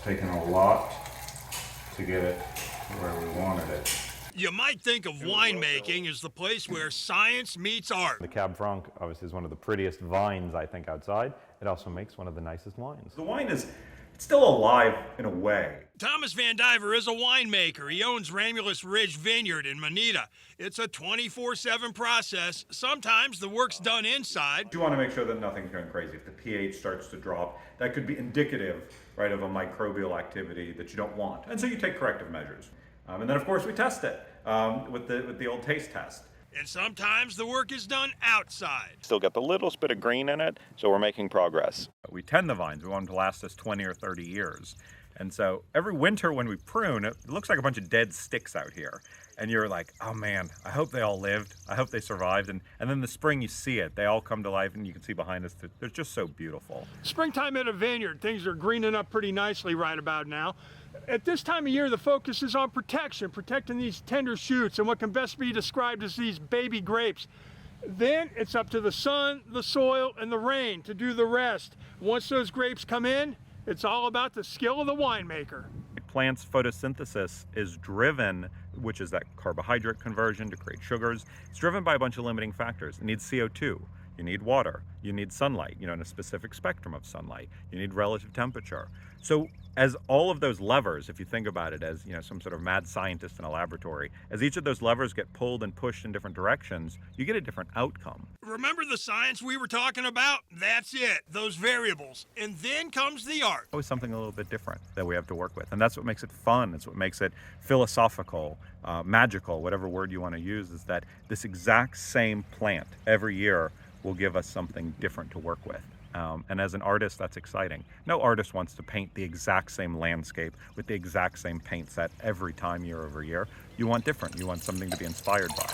taken a lot to get it where we wanted it. You might think of winemaking as the place where science meets art. The Cab Franc obviously is one of the prettiest vines, I think, outside. It also makes one of the nicest wines. The wine is still alive in a way. Thomas Van Diver is a winemaker. He owns Ramulus Ridge Vineyard in Manita. It's a 24/7 process. Sometimes the work's done inside. You want to make sure that nothing's going crazy. If the pH starts to drop, that could be indicative, right, of a microbial activity that you don't want. And so you take corrective measures. And then, of course, we test it with the old taste test. And sometimes the work is done outside. Still got the littlest bit of green in it, so we're making progress. We tend the vines. We want them to last us 20 or 30 years. And so every winter when we prune, it looks like a bunch of dead sticks out here. And you're like, oh man, I hope they all lived. I hope they survived. And then the spring you see it. They all come to life, and you can see behind us that they're just so beautiful. Springtime at a vineyard, things are greening up pretty nicely right about now. At this time of year, the focus is on protecting these tender shoots and what can best be described as these baby grapes. Then it's up to the sun, the soil, and the rain to do the rest. Once those grapes come in, it's all about the skill of the winemaker. Plants' photosynthesis is driven, which is that carbohydrate conversion to create sugars. It's driven by a bunch of limiting factors. It needs CO2. You need water. You need sunlight, in a specific spectrum of sunlight. You need relative temperature. So as all of those levers, if you think about it as some sort of mad scientist in a laboratory, as each of those levers get pulled and pushed in different directions, you get a different outcome. Remember the science we were talking about? That's it, those variables. And then comes the art. Always something a little bit different that we have to work with. And that's what makes it fun. It's what makes it philosophical, magical, whatever word you want to use, is that this exact same plant every year will give us something different to work with. And as an artist, that's exciting. No artist wants to paint the exact same landscape with the exact same paint set every time, year over year. You want different. You want something to be inspired by.